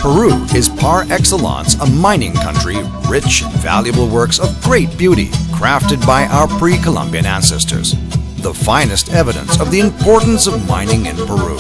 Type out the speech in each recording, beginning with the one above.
Peru is par excellence a mining country rich in valuable works of great beauty crafted by our pre-Columbian ancestors, the finest evidence of the importance of mining in Peru.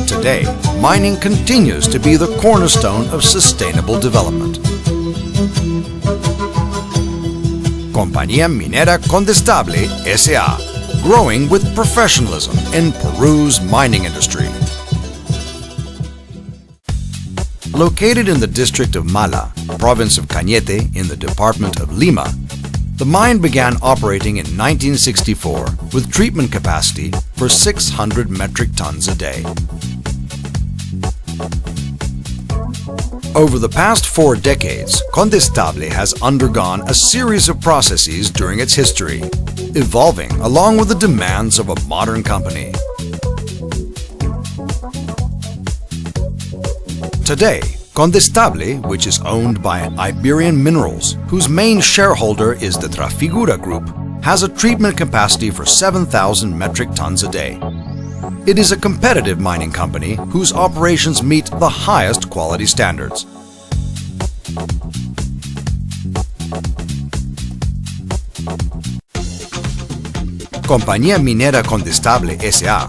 Today, mining continues to be the cornerstone of sustainable development. Compañía Minera Condestable S.A., growing with professionalism in Peru's mining industry. Located in the district of Mala, province of Cañete in the department of Lima, the mine began operating in 1964 with treatment capacity for 600 metric tons a day. Over the past 4 decades, Condestable has undergone a series of processes during its history, evolving along with the demands of a modern company. Today, Condestable, which is owned by Iberian Minerals, whose main shareholder is the Trafigura Group, has a treatment capacity for 7,000 metric tons a day. It is a competitive mining company whose operations meet the highest quality standards. Compañía Minera Condestable S.A.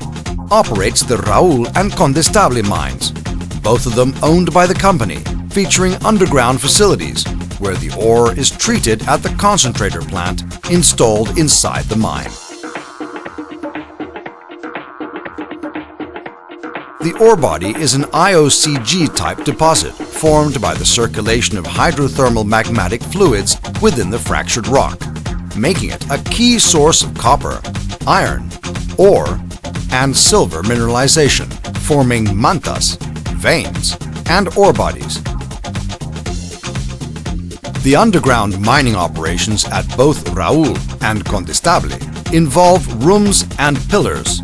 operates the Raúl and Condestable mines, both of them owned by the company, featuring underground facilities where the ore is treated at the concentrator plant installed inside the mine. The ore body is an IOCG-type deposit formed by the circulation of hydrothermal magmatic fluids within the fractured rock, making it a key source of copper, iron, ore, and silver mineralization, forming mantas, veins, and ore bodies. The underground mining operations at both Raúl and Condestable involve rooms and pillars,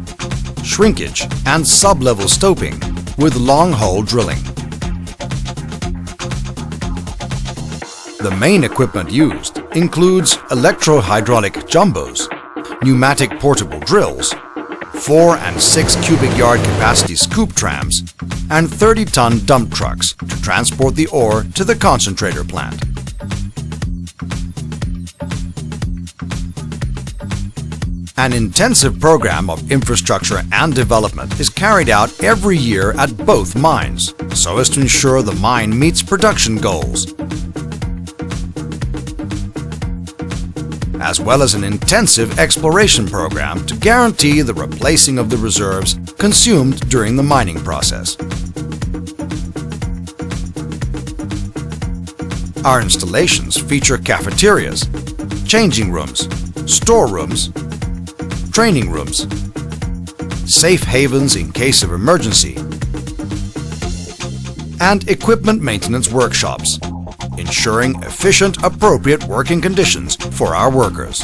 shrinkage and sub-level stoping with long-hole drilling. The main equipment used includes electro-hydraulic jumbos, pneumatic portable drills, 4 and 6 cubic yard capacity scoop trams, and 30-ton dump trucks to transport the ore to the concentrator plant. An intensive program of infrastructure and development is carried out every year at both mines, so as to ensure the mine meets production goals, as well as an intensive exploration program to guarantee the replacing of the reserves consumed during the mining process. Our installations feature cafeterias, changing rooms, storerooms, training rooms, safe havens in case of emergency, and equipment maintenance workshops, ensuring efficient, appropriate working conditions for our workers.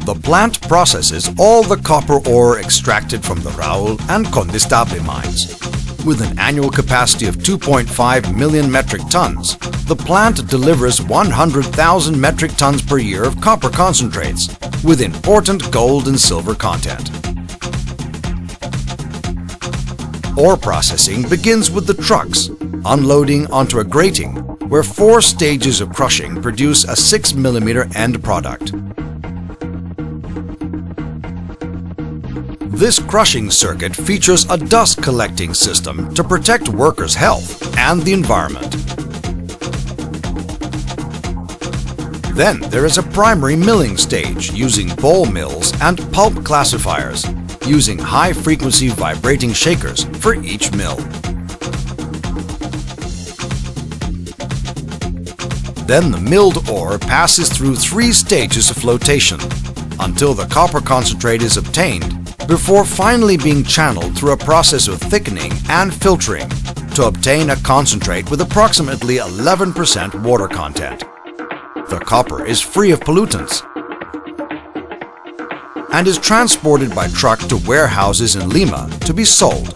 The plant processes all the copper ore extracted from the Raúl and Condestable mines. With an annual capacity of 2.5 million metric tons, the plant delivers 100,000 metric tons per year of copper concentrates, with important gold and silver content. Ore processing begins with the trucks, unloading onto a grating, where 4 stages of crushing produce a 6 mm end product. This crushing circuit features a dust collecting system to protect workers' health and the environment. Then there is a primary milling stage using bowl mills and pulp classifiers, using high-frequency vibrating shakers for each mill. Then the milled ore passes through 3 stages of flotation until the copper concentrate is obtained, before finally being channeled through a process of thickening and filtering to obtain a concentrate with approximately 11% water content. The copper is free of pollutants and is transported by truck to warehouses in Lima to be sold.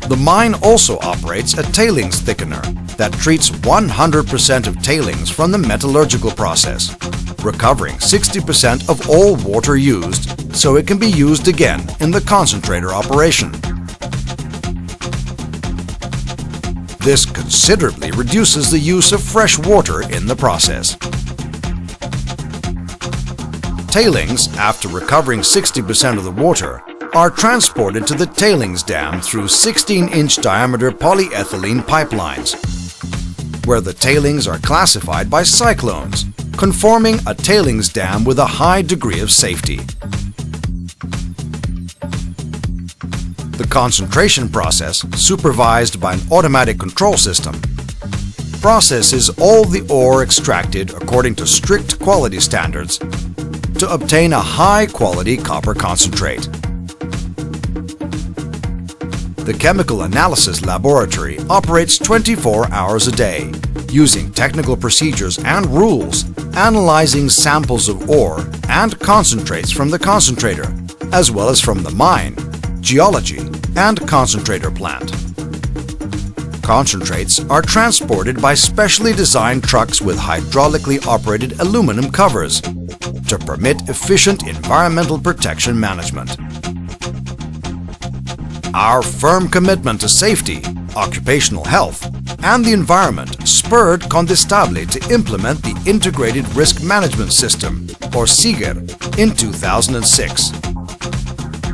The mine also operates a tailings thickener that treats 100% of tailings from the metallurgical process, recovering 60% of all water used so it can be used again in the concentrator operation. This considerably reduces the use of fresh water in the process. Tailings, after recovering 60% of the water, are transported to the tailings dam through 16-inch diameter polyethylene pipelines, where the tailings are classified by cyclones, conforming a tailings dam with a high degree of safety. The concentration process, supervised by an automatic control system, processes all the ore extracted according to strict quality standards to obtain a high-quality copper concentrate. The Chemical Analysis Laboratory operates 24 hours a day, using technical procedures and rules, analyzing samples of ore and concentrates from the concentrator, as well as from the mine, geology, and concentrator plant. Concentrates are transported by specially designed trucks with hydraulically operated aluminum covers to permit efficient environmental protection management. Our firm commitment to safety, occupational health, and the environment spurred Condestable to implement the Integrated Risk Management System, or SIGER, in 2006,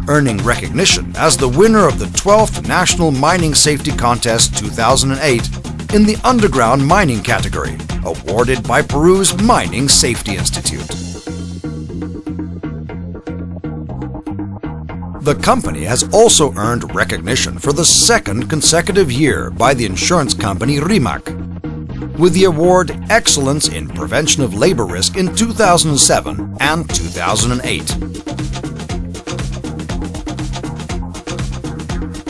earning recognition as the winner of the 12th National Mining Safety Contest 2008 in the underground mining category, awarded by Peru's Mining Safety Institute. The company has also earned recognition for the second consecutive year by the insurance company RIMAC, with the award Excellence in Prevention of Labor Risk in 2007 and 2008.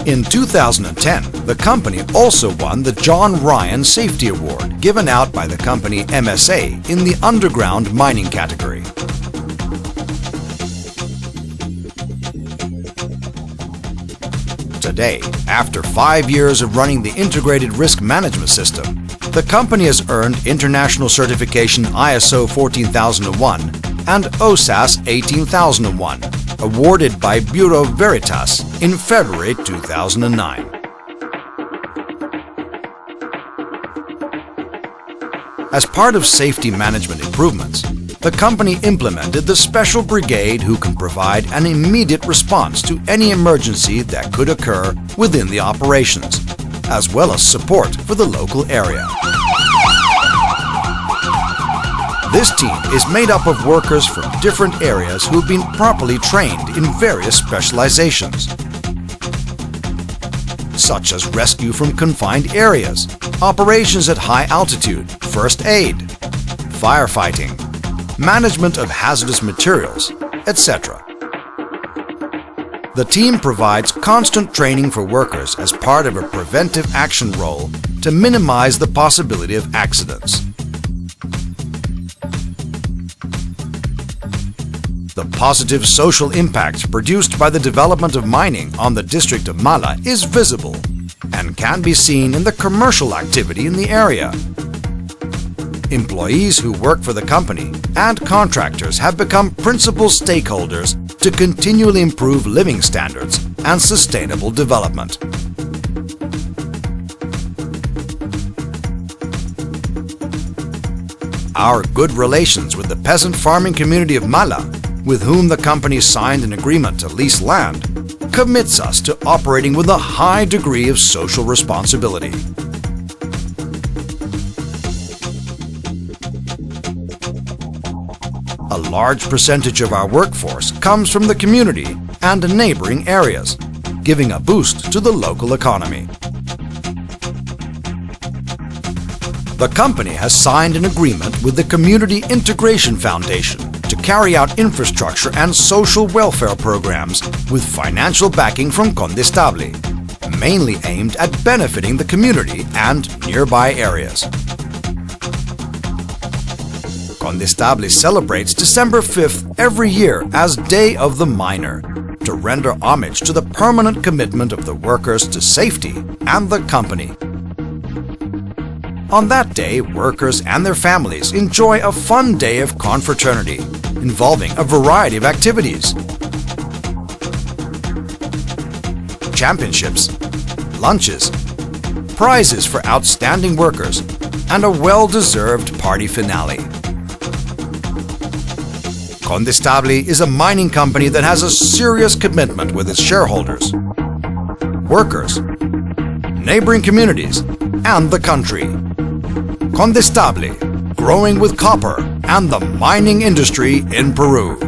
In 2010, the company also won the John Ryan Safety Award, given out by the company MSA in the underground mining category. Today, after 5 years of running the Integrated Risk Management System, the company has earned international certification ISO 14001 and OSAS 18001, awarded by Bureau Veritas in February 2009. As part of safety management improvements, the company implemented the Special Brigade, who can provide an immediate response to any emergency that could occur within the operations, as well as support for the local area. This team is made up of workers from different areas who have been properly trained in various specializations, such as rescue from confined areas, operations at high altitude, first aid, firefighting, management of hazardous materials, etc. The team provides constant training for workers as part of a preventive action role to minimize the possibility of accidents. The positive social impact produced by the development of mining on the district of Mala is visible and can be seen in the commercial activity in the area. Employees who work for the company and contractors have become principal stakeholders to continually improve living standards and sustainable development. Our good relations with the peasant farming community of Mala, with whom the company signed an agreement to lease land, commits us to operating with a high degree of social responsibility. A large percentage of our workforce comes from the community and neighboring areas, giving a boost to the local economy. The company has signed an agreement with the Community Integration Foundation to carry out infrastructure and social welfare programs with financial backing from Condestable, mainly aimed at benefiting the community and nearby areas. Condestable celebrates December 5th every year as Day of the Miner, to render homage to the permanent commitment of the workers to safety and the company. On that day, workers and their families enjoy a fun day of confraternity, involving a variety of activities. Championships, lunches, prizes for outstanding workers, and a well-deserved party finale. Condestable is a mining company that has a serious commitment with its shareholders, workers, neighboring communities, and the country. Condestable, growing with copper and the mining industry in Peru.